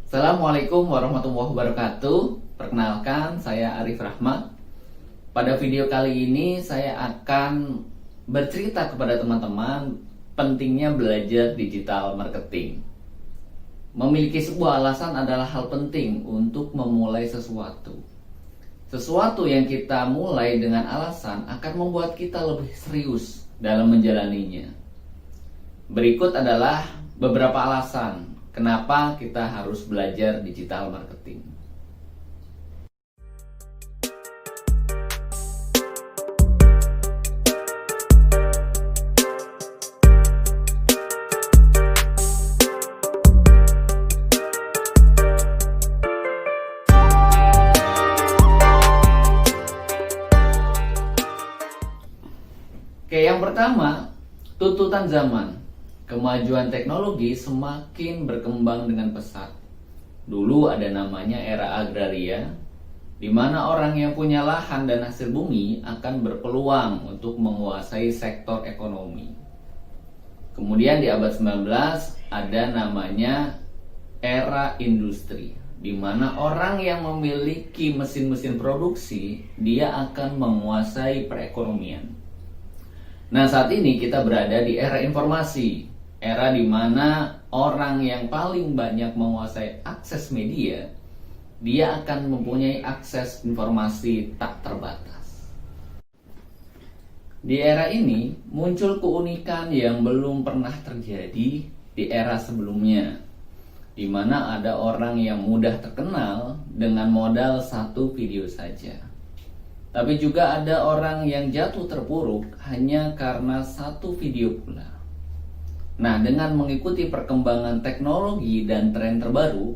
Assalamualaikum warahmatullahi wabarakatuh. Perkenalkan, saya Arif Rahmat. Pada video kali ini saya akan bercerita kepada teman-teman pentingnya belajar digital marketing. Memiliki sebuah alasan adalah hal penting untuk memulai sesuatu. Sesuatu yang kita mulai dengan alasan akan membuat kita lebih serius dalam menjalaninya. Berikut adalah beberapa alasan kenapa kita harus belajar digital marketing. Oke, yang pertama, tuntutan zaman. Kemajuan teknologi semakin berkembang dengan pesat. Dulu ada namanya era agraria, di mana orang yang punya lahan dan hasil bumi akan berpeluang untuk menguasai sektor ekonomi. Kemudian di abad 19 ada namanya era industri, di mana orang yang memiliki mesin-mesin produksi, dia akan menguasai perekonomian. Nah, saat ini kita berada di era informasi, era di mana orang yang paling banyak menguasai akses media, dia akan mempunyai akses informasi tak terbatas. Di era ini muncul keunikan yang belum pernah terjadi di era sebelumnya, di mana ada orang yang mudah terkenal dengan modal satu video saja. Tapi juga ada orang yang jatuh terpuruk hanya karena satu video pula. Nah, dengan mengikuti perkembangan teknologi dan tren terbaru,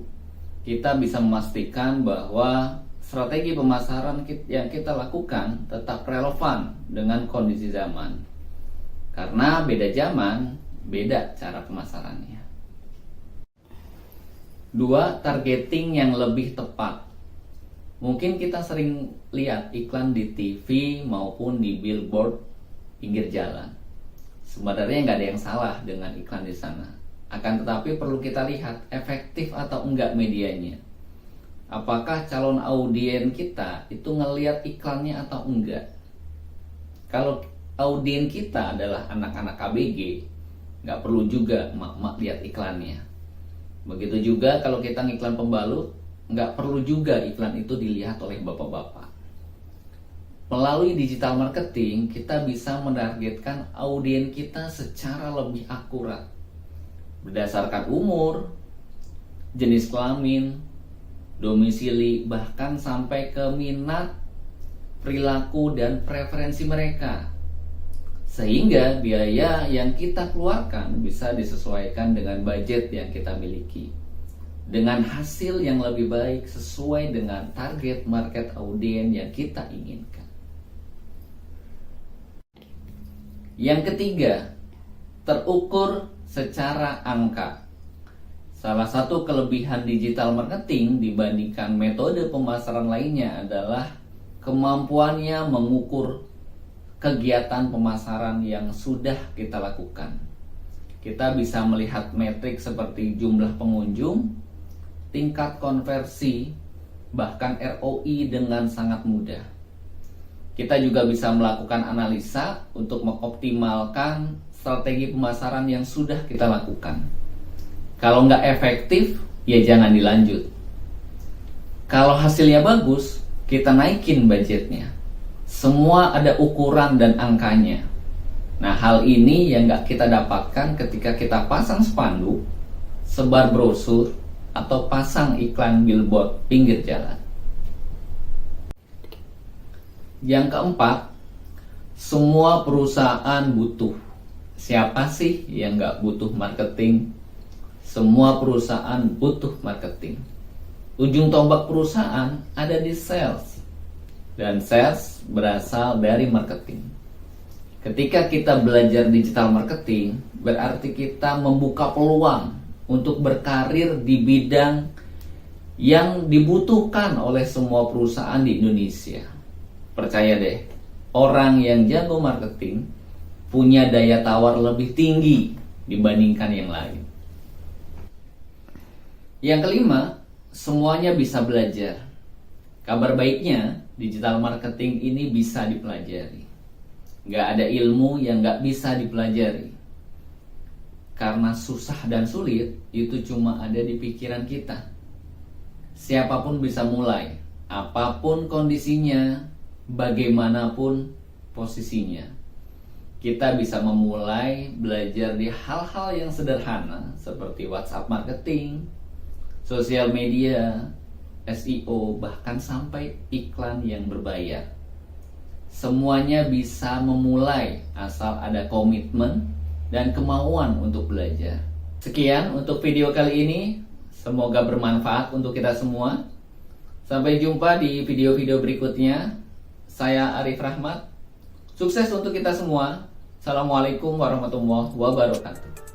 kita bisa memastikan bahwa strategi pemasaran yang kita lakukan tetap relevan dengan kondisi zaman. Karena beda zaman, beda cara pemasarannya. 2. Targeting yang lebih tepat. Mungkin kita sering lihat iklan di TV maupun di billboard pinggir jalan. Sebenarnya nggak ada yang salah dengan iklan di sana. Akan tetapi perlu kita lihat efektif atau enggak medianya. Apakah calon audien kita itu ngelihat iklannya atau enggak? Kalau audien kita adalah anak-anak ABG, nggak perlu juga mak-mak lihat iklannya. Begitu juga kalau kita ngiklan pembalut, nggak perlu juga iklan itu dilihat oleh bapak-bapak. Melalui digital marketing, kita bisa menargetkan audien kita secara lebih akurat. Berdasarkan umur, jenis kelamin, domisili, bahkan sampai ke minat, perilaku, dan preferensi mereka. Sehingga biaya yang kita keluarkan bisa disesuaikan dengan budget yang kita miliki, dengan hasil yang lebih baik sesuai dengan target market audien yang kita inginkan. Yang ketiga, terukur secara angka. Salah satu kelebihan digital marketing dibandingkan metode pemasaran lainnya adalah kemampuannya mengukur kegiatan pemasaran yang sudah kita lakukan. Kita bisa melihat metrik seperti jumlah pengunjung, tingkat konversi, bahkan ROI dengan sangat mudah. Kita juga bisa melakukan analisa untuk mengoptimalkan strategi pemasaran yang sudah kita lakukan. Kalau nggak efektif, ya jangan dilanjut. Kalau hasilnya bagus, kita naikin budgetnya. Semua ada ukuran dan angkanya. Nah, hal ini yang nggak kita dapatkan ketika kita pasang spanduk, sebar brosur, atau pasang iklan billboard pinggir jalan. Yang keempat, semua perusahaan butuh. Siapa sih yang nggak butuh marketing? Semua perusahaan butuh marketing. Ujung tombak perusahaan ada di sales. Dan sales berasal dari marketing. Ketika kita belajar digital marketing, berarti kita membuka peluang untuk berkarir di bidang yang dibutuhkan oleh semua perusahaan di Indonesia. Percaya deh, orang yang jago marketing punya daya tawar lebih tinggi dibandingkan yang lain. Yang kelima, semuanya bisa belajar. Kabar baiknya, digital marketing ini bisa dipelajari. Nggak ada ilmu yang nggak bisa dipelajari. Karena susah dan sulit, itu cuma ada di pikiran kita. Siapapun bisa mulai, apapun kondisinya, bagaimanapun posisinya. Kita bisa memulai belajar di hal-hal yang sederhana seperti WhatsApp marketing, sosial media, SEO, bahkan sampai iklan yang berbayar. Semuanya bisa memulai asal ada komitmen dan kemauan untuk belajar. Sekian untuk video kali ini. Semoga bermanfaat untuk kita semua. Sampai jumpa di video-video berikutnya. Saya Arif Rahmat. Sukses untuk kita semua. Assalamualaikum warahmatullahi wabarakatuh.